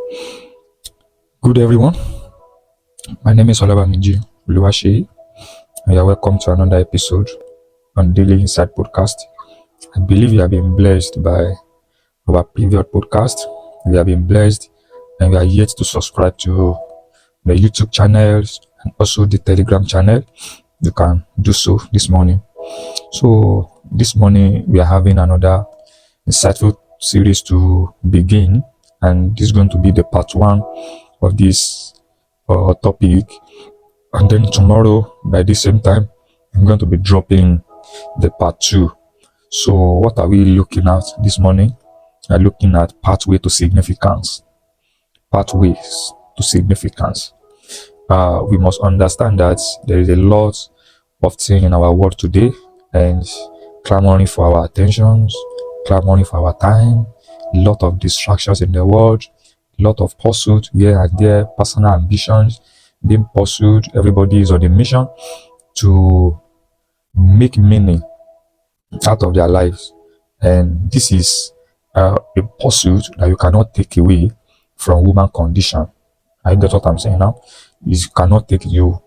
Good everyone, my name is Olabamiji Oluwaseyi, and you are welcome to another episode on Daily Insight Podcast. I believe you have been blessed by our previous podcast. We have been blessed, and we are yet to subscribe to the YouTube channels and also the Telegram channel. You can do so this morning. So this morning we are having another insightful series to begin, and this is going to be the part 1 of this topic, and then tomorrow by the same time I'm going to be dropping the part 2. So what are we looking at this morning? We're looking at pathway to significance. Pathways to significance. We must understand that there is a lot of things in our world today, and clamoring for our attentions, clamoring for our time, a lot of distractions in the world, a lot of pursuit here and there, personal ambitions being pursued. Everybody is on a mission to make meaning out of their lives, and this is a pursuit that you cannot take away from human condition. I get what I'm saying now. You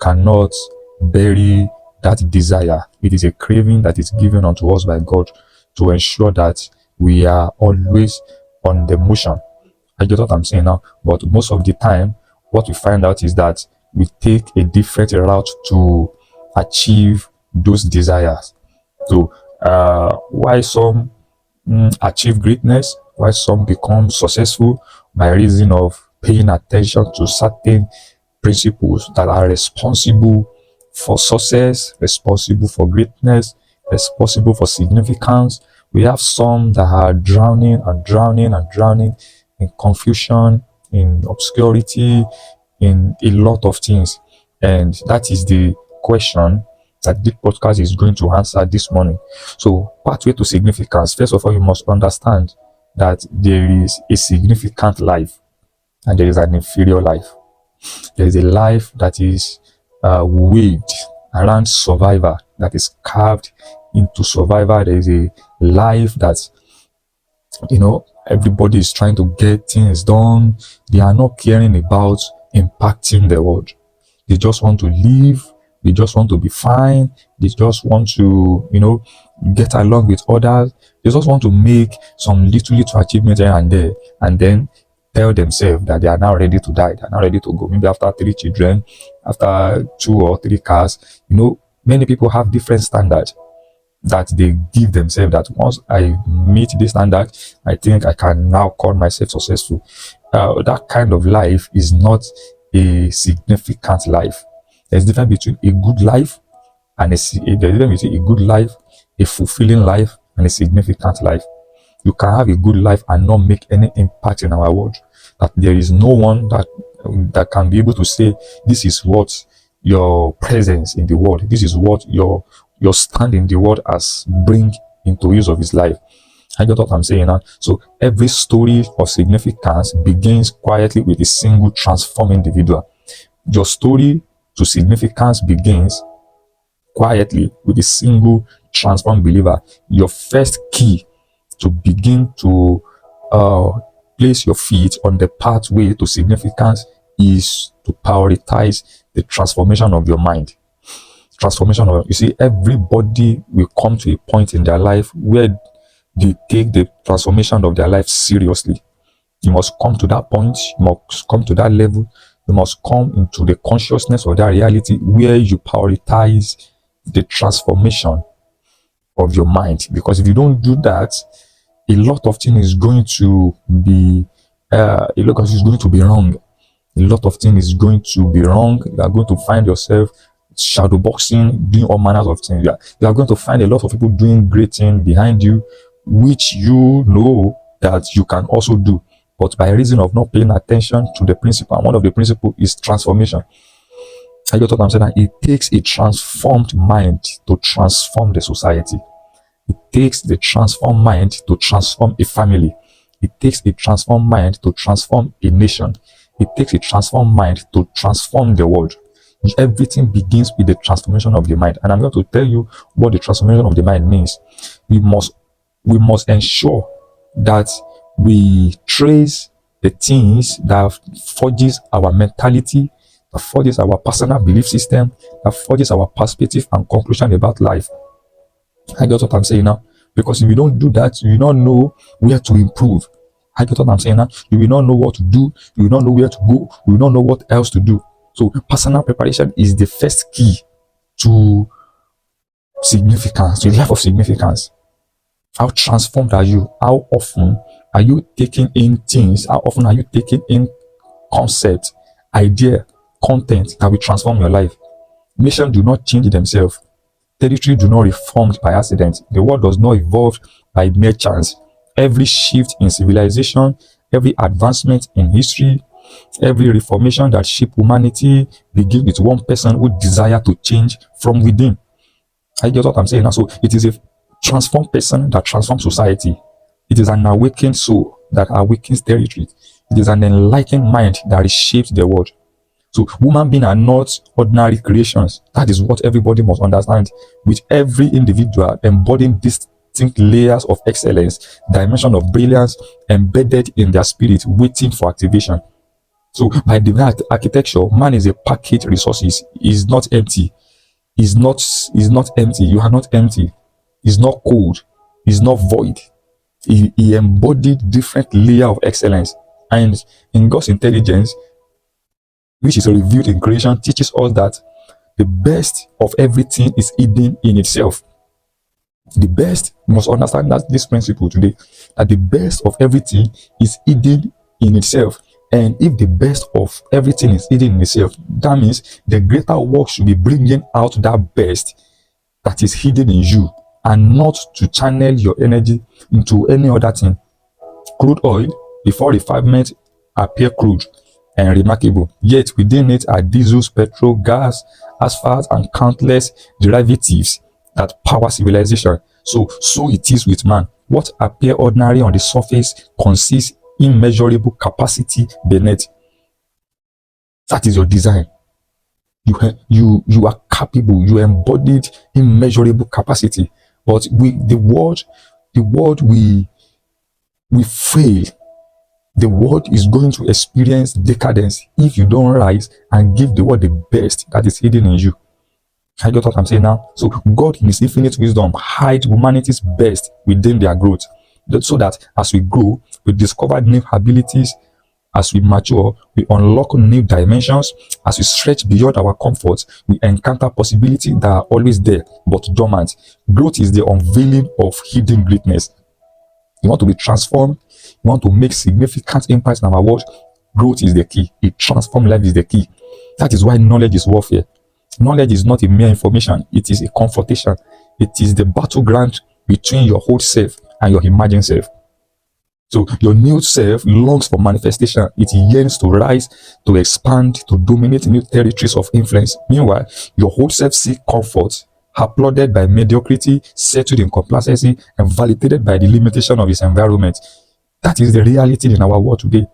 cannot bury that desire. It is a craving that is given unto us by God to ensure that we are always on the motion. I get what I'm saying now. But most of the time, what we find out is that we take a different route to achieve those desires. So why some achieve greatness, why some become successful by reason of paying attention to certain principles that are responsible for success, responsible for greatness, responsible for significance. We have some that are drowning in confusion, in obscurity, in a lot of things. And that is the question that this podcast is going to answer this morning. So, pathway to significance. First of all, you must understand that there is a significant life and there is an inferior life. There is a life that is waged around survivor, that is carved into survivor. There is a life that, everybody is trying to get things done. They are not caring about impacting the world. They just want to live. They just want to be fine. They just want to, get along with others. They just want to make some little achievements here and there, and then tell themselves that they are now ready to die. They are now ready to go. Maybe after 3 children, after 2 or 3 cars. Many people have different standards that they give themselves, that once I meet this standard, I think I can now call myself successful. That kind of life is not a significant life. There's a difference between a good life and there's a difference between a good life, a fulfilling life, and a significant life. You can have a good life and not make any impact in our world. That there is no one that can be able to say, this is what your presence in the world, this is what your stand in the world has bring into use of his life. I get what I'm saying now. So every story of significance begins quietly with a single transformed individual. Your story to significance begins quietly with a single transformed believer. Your first key to begin to place your feet on the pathway to significance is to prioritize the transformation of your mind. You see, everybody will come to a point in their life where they take the transformation of their life seriously. You must come to that point. You must come to that level. You must come into the consciousness of that reality where you prioritize the transformation of your mind. Because if you don't do that, a lot of things is going to be wrong. A lot of things is going to be wrong. You are going to find yourself shadow boxing, doing all manners of things. You are going to find a lot of people doing great things behind you, which you know that you can also do. But by reason of not paying attention to the principle, and one of the principles is transformation. I get what I'm saying. It takes a transformed mind to transform the society. It takes the transformed mind to transform a family. It takes a transformed mind to transform a nation. It takes a transformed mind to transform the world. Everything begins with the transformation of the mind. And I'm going to tell you what the transformation of the mind means. We must ensure that we trace the things that forges our mentality, that forges our personal belief system, that forges our perspective and conclusion about life. I get what I'm saying now. Because if you don't do that, you will not know where to improve. I get what I'm saying now. You will not know what to do. You will not know where to go. You will not know what else to do. So personal preparation is the first key to significance, to life of significance. How transformed are you? How often are you taking in things? How often are you taking in concept, idea, content that will transform your life? Nations do not change themselves. Territory do not reform by accident. The world does not evolve by mere chance. Every shift in civilization, every advancement in history, every reformation that shaped humanity begins with one person who desire to change from within. I get what I'm saying now. So it is a transformed person that transforms society. It is an awakened soul that awakens territory. It is an enlightened mind that reshapes the world. So human beings are not ordinary creations. That is what everybody must understand. With every individual embodying distinct layers of excellence, dimension of brilliance embedded in their spirit, waiting for activation. So by divine architecture, man is a packaged resources. Is not empty. Is not empty. You are not empty. Is not cold. Is not void. He embodied different layer of excellence. And in God's intelligence, which is revealed in creation, teaches us that the best of everything is hidden in itself. The best, you must understand that this principle today, that the best of everything is hidden in itself. And if the best of everything is hidden in itself, that means the greater work should be bringing out that best that is hidden in you, and not to channel your energy into any other thing. Crude oil, before refinement, appear crude and remarkable, yet within it are diesels, petrol, gas, asphalt, and countless derivatives that power civilization. So it is with man. What appear ordinary on the surface consists immeasurable capacity beneath. That is your design. You are capable. You embodied immeasurable capacity. But the world we fail. The world is going to experience decadence if you don't rise and give the world the best that is hidden in you. I get what I'm saying now. So God in his infinite wisdom hide humanity's best within their growth, so that as we grow, we discover new abilities. As we mature, we unlock new dimensions. As we stretch beyond our comfort, we encounter possibilities that are always there but dormant. Growth is the unveiling of hidden greatness. You want to be transformed, you want to make significant impact in our world, growth is the key. A transformed life is the key. That is why knowledge is warfare. Knowledge is not a mere information, it is a confrontation. It is the battleground between your old self and your imagined self. So your new self longs for manifestation. It yearns to rise, to expand, to dominate new territories of influence. Meanwhile, your old self seeks comfort, applauded by mediocrity, settled in complacency, and validated by the limitation of his environment. That is the reality in our world today.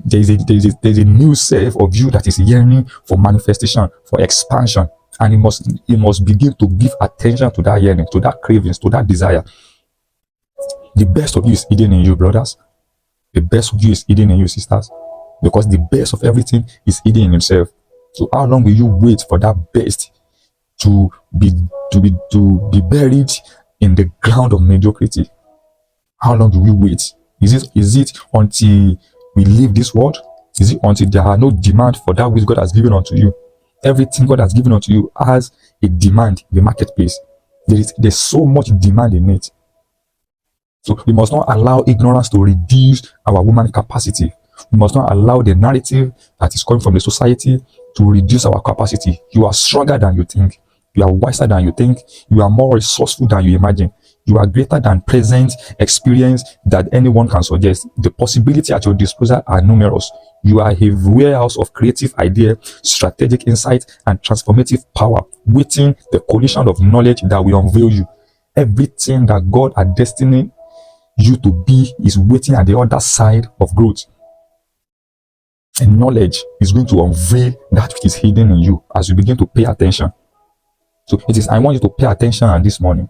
There is a new self of you that is yearning for manifestation, for expansion, and it must begin to give attention to that yearning, to that cravings, to that desire. The best of you is hidden in you, brothers. The best of you is hidden in you, sisters, because the best of everything is hidden in itself. So how long will you wait for that best to be buried in the ground of mediocrity? How long do we wait? Is it until we leave this world? Is it until there are no demand for that which God has given unto you? Everything God has given unto you has a demand in the marketplace. There's so much demand in it. So we must not allow ignorance to reduce our human capacity. We must not allow the narrative that is coming from the society to reduce our capacity. You are stronger than you think. You are wiser than you think. You are more resourceful than you imagine. You are greater than present experience that anyone can suggest. The possibilities at your disposal are numerous. You are a warehouse of creative idea, strategic insight, and transformative power, waiting the collision of knowledge that will unveil you. Everything that God has destined you to be is waiting at the other side of growth. And knowledge is going to unveil that which is hidden in you as you begin to pay attention. So I want you to pay attention this morning.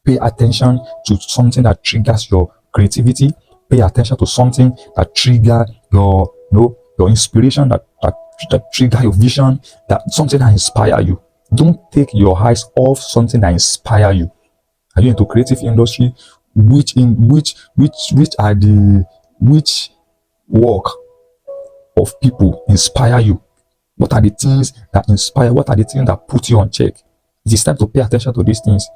Pay attention to something that triggers your creativity. pay attention to something that trigger your, your inspiration, that trigger your vision, that something that inspire you. Don't take your eyes off something that inspire you. Are you into creative industry? Which work of people inspire you? What are the things that inspire? What are the things that put you on check? It is time to pay attention to these things.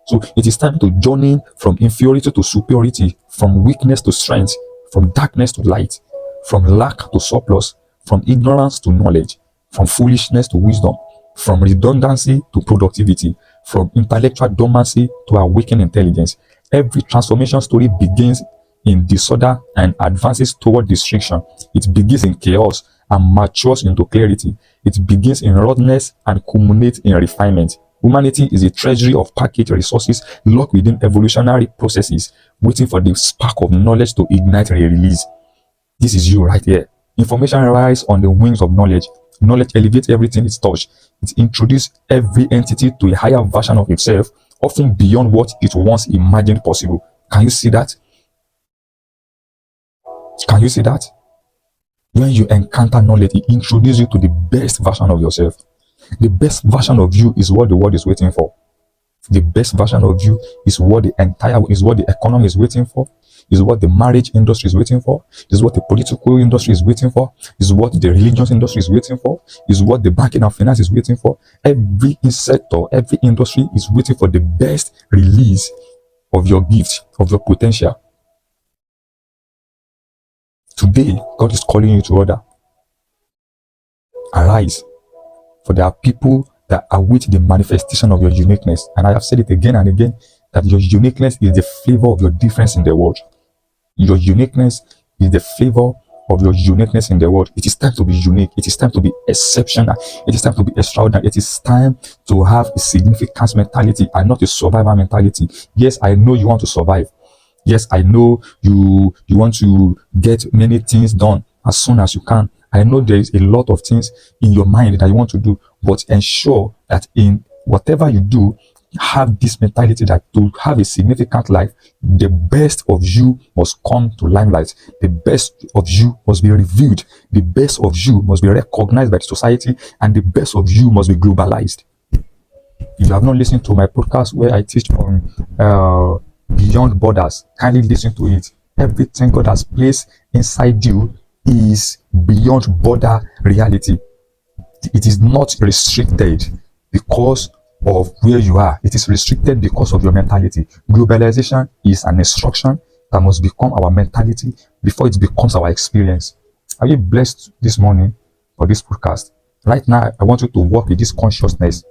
So it is time to journey from inferiority to superiority, from weakness to strength, from darkness to light, from lack to surplus, from ignorance to knowledge, from foolishness to wisdom, from redundancy to productivity, from intellectual dormancy to awakened intelligence. Every transformation story begins in disorder and advances toward restriction. It begins in chaos and matures into clarity. It begins in roughness and culminates in refinement. Humanity is a treasury of packaged resources locked within evolutionary processes, waiting for the spark of knowledge to ignite a release. This is you right here. Information rises on the wings of knowledge. Knowledge elevates everything it touches. It introduces every entity to a higher version of itself, often beyond what it once imagined possible. Can you see that? Can you see that? When you encounter knowledge, it introduces you to the best version of yourself. The best version of you is what the world is waiting for. The best version of you is what the economy is waiting for, is what the marriage industry is waiting for, is what the political industry is waiting for, is what the religious industry is waiting for, is what the banking and finance is waiting for. Every sector, every industry is waiting for the best release of your gift, of your potential. Today, God is calling you to order. Arise, for there are people that await the manifestation of your uniqueness. And I have said it again and again, that your uniqueness is the flavor of your difference in the world. Your uniqueness is the flavor of your uniqueness in the world. It is time to be unique. It is time to be exceptional. It is time to be extraordinary. It is time to have a significance mentality and not a survivor mentality. Yes, I know you want to survive. Yes, I know you want to get many things done as soon as you can. I know there is a lot of things in your mind that you want to do, but ensure that in whatever you do, have this mentality that to have a significant life, the best of you must come to limelight. The best of you must be revealed. The best of you must be recognized by the society, and the best of you must be globalized. If you have not listened to my podcast where I teach on beyond borders, kindly listen to it. Everything God has placed inside you is beyond border reality. It is not restricted because of where you are. It is restricted because of your mentality. Globalization is an instruction that must become our mentality before it becomes our experience. Are you blessed this morning for this podcast? Right now, I want you to work with this consciousness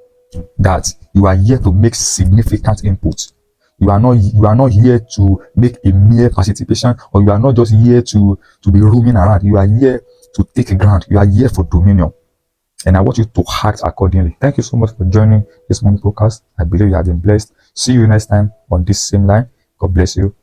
that you are here to make significant input. You are not here to make a mere participation, or you are not just here to be roaming around. You are here to take ground. You are here for dominion. And I want you to act accordingly. Thank you so much for joining this morning podcast. I believe you have been blessed. See you next time on this same line. God bless you.